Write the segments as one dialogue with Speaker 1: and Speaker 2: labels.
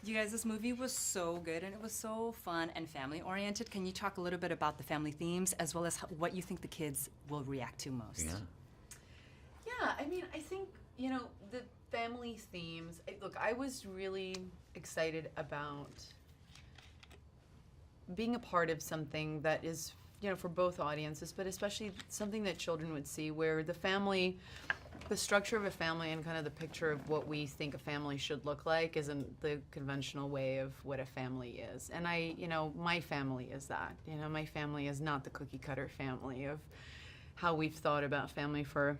Speaker 1: You guys, this movie was so good and it was so fun and family-oriented. Can you talk a little bit about the family themes as well as what you think the kids will react to most?
Speaker 2: Yeah, I mean, I think, you know, the family themes, look, I was really excited about being a part of something that is, you know, for both audiences, but especially something that children would see, where the family, the structure of a family and kind of the picture of what we think a family should look like isn't the conventional way of what a family is. And you know, my family is that. You know, my family is not the cookie cutter family of how we've thought about family for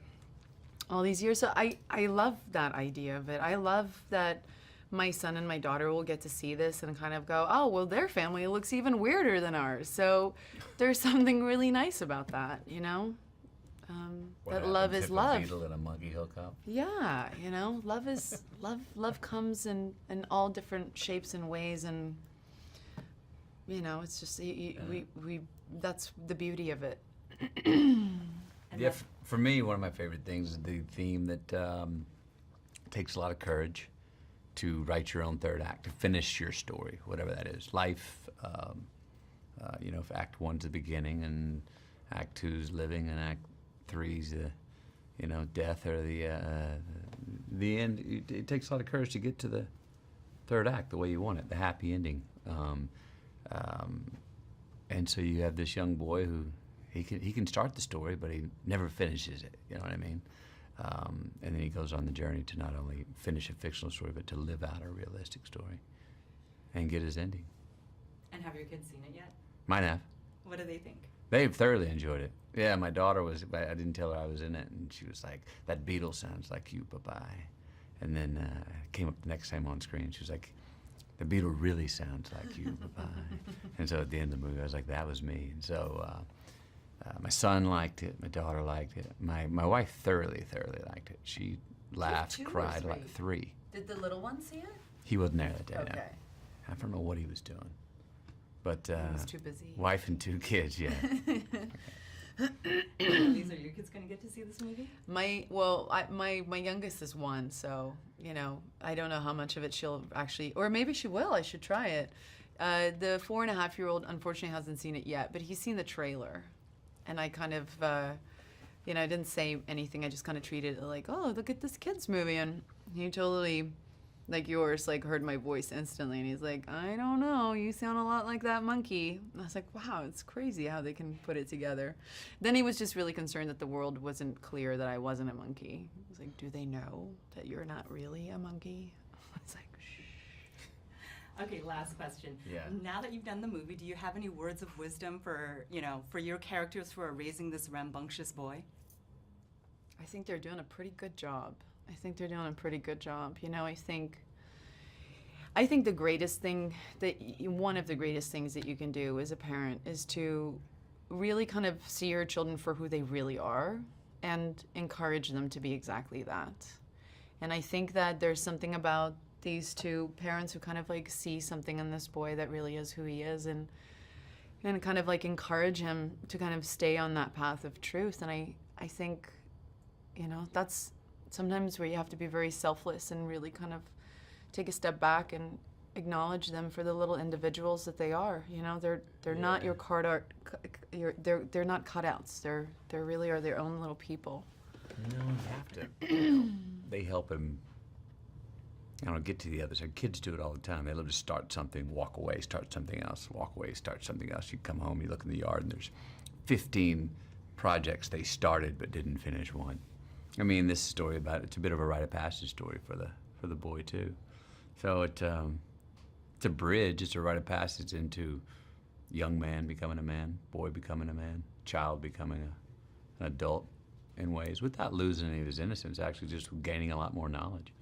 Speaker 2: all these years. So I love that idea of it. I love that my son and my daughter will get to see this and kind of go, oh, well, their family looks even weirder than ours. So there's something really nice about that, you know? That love is love.
Speaker 3: A beetle and a monkey hook up?
Speaker 2: Yeah, you know, love is, love comes in all different shapes and ways, and, you know, it's just, that's the beauty of it.
Speaker 3: Yeah, for me, one of my favorite things is the theme that takes a lot of courage to write your own third act, to finish your story, whatever that is. Life, you know, if Act 1's the beginning and Act 2's living and Act 3's the, you know, death or the end. It takes a lot of courage to get to the third act the way you want it, the happy ending. And so you have this young boy who he can start the story, but he never finishes it. You know what I mean? And then he goes on the journey to not only finish a fictional story, but to live out a realistic story and get his ending.
Speaker 1: And have your kids seen it yet?
Speaker 3: Mine have.
Speaker 1: What do they think?
Speaker 3: They've thoroughly enjoyed it. Yeah, my daughter was, I didn't tell her I was in it, and she was like, that Beetle sounds like you, bye-bye. And then came up the next time on screen, she was like, the Beetle really sounds like you, bye-bye. And so at the end of the movie, I was like, that was me. And so my son liked it, my daughter liked it. My wife thoroughly liked it. She laughed, cried, like 3.
Speaker 2: Did the little one see it?
Speaker 3: He wasn't there that day,
Speaker 2: Okay.
Speaker 3: no. I don't know what he was doing. But
Speaker 2: He was too busy.
Speaker 3: wife and 2 kids, yeah.
Speaker 1: Lisa, are your kids going to get to see this movie?
Speaker 2: My youngest is 1, so, you know, I don't know how much of it she'll actually, or maybe she will. I should try it. The 4.5-year-old unfortunately hasn't seen it yet, but he's seen the trailer, and I kind of, you know, I didn't say anything. I just kind of treated it like, oh, look at this kid's movie, and he totally, like yours, like heard my voice instantly, and he's like, I don't know, you sound a lot like that monkey. And I was like, wow, it's crazy how they can put it together. Then he was just really concerned that the world wasn't clear that I wasn't a monkey. He was like, do they know that you're not really a monkey? I was like, shh.
Speaker 1: Okay, last question.
Speaker 3: Yeah.
Speaker 1: Now that you've done the movie, do you have any words of wisdom for, you know, for your characters who are raising this rambunctious boy?
Speaker 2: I think they're doing a pretty good job. You know, I think the greatest thing one of the greatest things that you can do as a parent is to really kind of see your children for who they really are and encourage them to be exactly that. And I think that there's something about these 2 parents who kind of like see something in this boy that really is who he is, and kind of like encourage him to kind of stay on that path of truth. And I think, you know, that's sometimes where you have to be very selfless and really kind of take a step back and acknowledge them for the little individuals that they are. You know, they're not your card art. They're not cutouts. They really are their own little people.
Speaker 3: No, you have to. You know, they help him, I don't get to the other side. Kids do it all the time. They love to start something, walk away, start something else, walk away, start something else. You come home, you look in the yard, and there's 15 projects they started but didn't finish one. I mean, this story about it's a bit of a rite of passage story for the boy too. So it's a bridge. It's a rite of passage into young man becoming a man, boy becoming a man, child becoming an adult in ways without losing any of his innocence. Actually, just gaining a lot more knowledge.